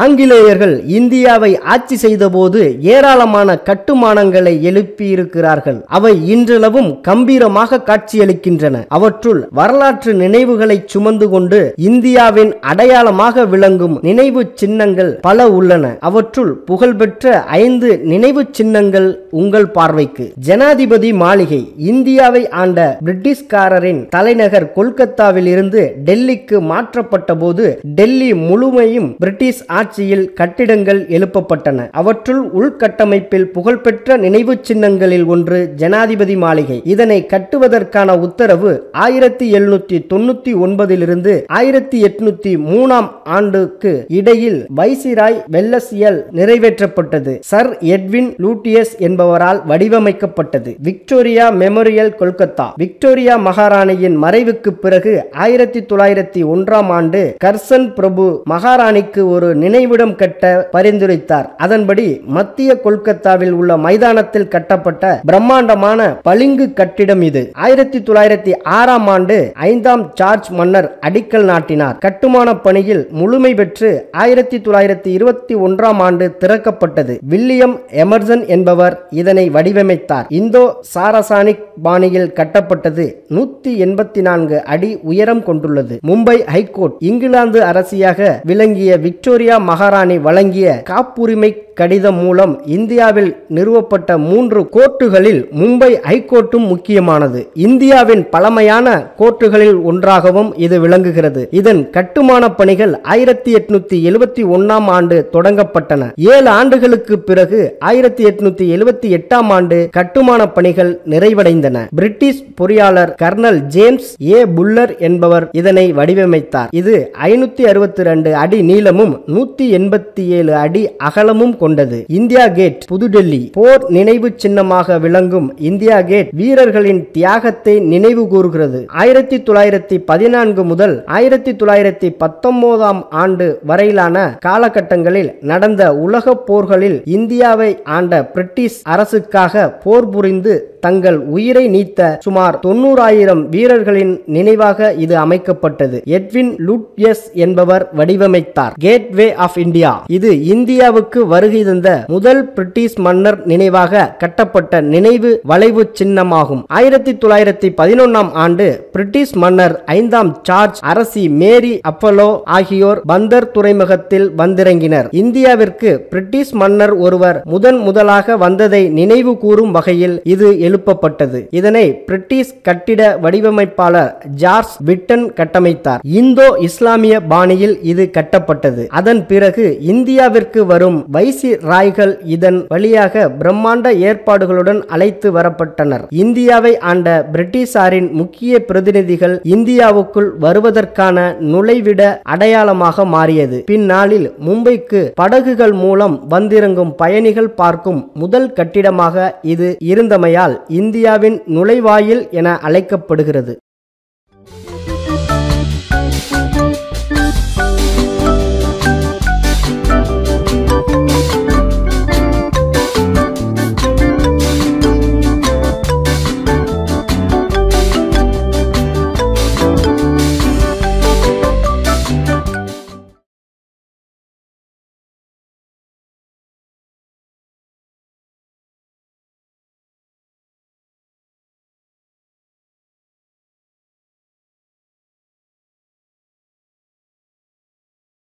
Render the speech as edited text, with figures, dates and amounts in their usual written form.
ஆங்கிலேயர்கள் இந்தியாவை ஆட்சி செய்தபோது ஏராளமான கட்டுமானங்களை எழுப்பியிருக்கிறார்கள். அவை இன்றளவும் கம்பீரமாக காட்சியளிக்கின்றன. அவற்றுள் வரலாற்று நினைவுகளை சுமந்து கொண்டு இந்தியாவின் அடையாளமாக விளங்கும் நினைவு சின்னங்கள் பல உள்ளன. அவற்றுள் புகழ்பெற்ற 5 நினைவு சின்னங்கள் உங்கள் பார்வைக்கு. ஜனாதிபதி மாளிகை. இந்தியாவை ஆண்ட பிரிட்டிஷ்காரரின் தலைநகர் கொல்கத்தாவில் இருந்து டெல்லிக்கு மாற்றப்பட்ட போது டெல்லி முழுமையும் பிரிட்டிஷ் ஆட்சியில் கட்டிடங்கள் எழுப்பப்பட்டன. அவற்றுள் உள்கட்டமைப்பில் புகழ்பெற்ற நினைவு சின்னங்களில் ஒன்று ஜனாதிபதி மாளிகை. இதனை கட்டுவதற்கான உத்தரவு 1799 இருந்து 1803 ஆண்டுக்கு இடையில் வைசிராய் வெல்லஸியால் நிறைவேற்றப்பட்டது. சர் எட்வின் லூட்டியஸ் என்பவரால் வடிவமைக்கப்பட்டது. Victoria memorial Kolkata. விக்டோரியா மகாராணியின் மறைவுக்கு பிறகு 1901 ஆண்டு கர்சன் பிரபு மகாராணிக்கு ஒரு நினைவிடம் கட்ட பரிந்துரைத்தார். அதன்படி மத்திய கொல்கத்தாவில் உள்ள மைதானத்தில் கட்டப்பட்ட பிரம்மாண்டமான பளிங்கு கட்டிடம் இது. 1906 ஆண்டு 5ஆம் ஜார்ஜ் மன்னர் அடிக்கல் நாட்டினார். கட்டுமான பணியில் முழுமை பெற்று 1921 ஆண்டு திறக்கப்பட்டது. வில்லியம் எமர்சன் என்பவர் இதனை வடிவமைத்தார். இந்தோ சாரசானிக் பாணியில் கட்டப்பட்டது. 184 அடி உயரம் கொண்டுள்ளது. மும்பை ஹைகோர்ட். இங்கிலாந்து அரசியாக விளங்கிய விக்டோரியா மகாராணி வழங்கிய காப்புரிமை கடிதம் மூலம் இந்தியாவில் நிறுவப்பட்ட 3 கோர்ட்டுகளில் மும்பை ஹைகோர்ட்டும் முக்கியமானது. இந்தியாவின் பழமையான கோர்ட்டுகளில் ஒன்றாகவும் இது விளங்குகிறது. இதன் கட்டுமான பணிகள் 1871 ஆண்டு தொடங்கப்பட்டன. 7 ஆண்டுகளுக்கு பிறகு 1878 ஆண்டு கட்டுமான பணிகள் நிறைவடைந்தன. பிரிட்டிஷ் பொறியாளர் கர்னல் ஜேம்ஸ் ஏ புல்லர் என்பவர் இதனை வடிவமைத்தார். இது 562 அடி நீளமும் 187 அடி அகலமும் கொண்டது. India gate. புதுடெல்லி. போர் நினைவு சின்னமாக விளங்கும் இந்தியா கேட் வீரர்களின் தியாகத்தை நினைவு கூறுகிறது. 1914 முதல் 1919 ஆண்டு வரையிலான காலகட்டங்களில் நடந்த உலக போர்களில் இந்தியாவை ஆண்ட பிரிட்டிஷ் அரசுக்காக போர் புரிந்து தங்கள் உயிரை நீத்த சுமார் 90,000 வீரர்களின் நினைவாக இது அமைக்கப்பட்டது. எட்வின் லூட்டியஸ் என்பவர் வடிவமைத்தார். Gateway of India. இது இந்தியாவுக்கு வருகை தந்த முதல் பிரிட்டிஷ் மன்னர் நினைவாக கட்டப்பட்ட நினைவு வளைவு சின்னமாகும். 1911 ஆண்டு பிரிட்டிஷ் மன்னர் 5ஆம் ஜார்ஜ் அரசி மேரி அப்பலோ ஆகியோர் பந்தர் துறைமுகத்தில் வந்திறங்கினர். இந்தியாவிற்கு பிரிட்டிஷ் மன்னர் ஒருவர் முதலாக வந்ததை நினைவு கூறும் வகையில் இது எழுப்பப்பட்டது. இதனை பிரிட்டிஷ் கட்டிட வடிவமைப்பாளர் ஜார்ஜ் விட்டன் கட்டமைத்தார். இந்தோ இஸ்லாமிய பாணியில் இது கட்டப்பட்டது. அதன் பிறகு இந்தியாவிற்கு வரும் வைசிராய்கள் இதன் வழியாக பிரம்மாண்ட ஏற்பாடுகளுடன் அழைத்து வரப்பட்டனர். இந்தியாவை ஆண்ட பிரிட்டிஷாரின் முக்கிய பிரதிநிதிகள் இந்தியாவுக்குள் வருவதற்கான நுழைவிட அடையாளமாக மாறியது. பின்னாளில் மும்பைக்கு படகுகள் மூலம் வந்திறங்கும் பயணிகள் பார்க்கும் முதல் கட்டிடமாக இது இருந்தமையால் இந்தியாவின் நுழைவாயில் என அழைக்கப்படுகிறது.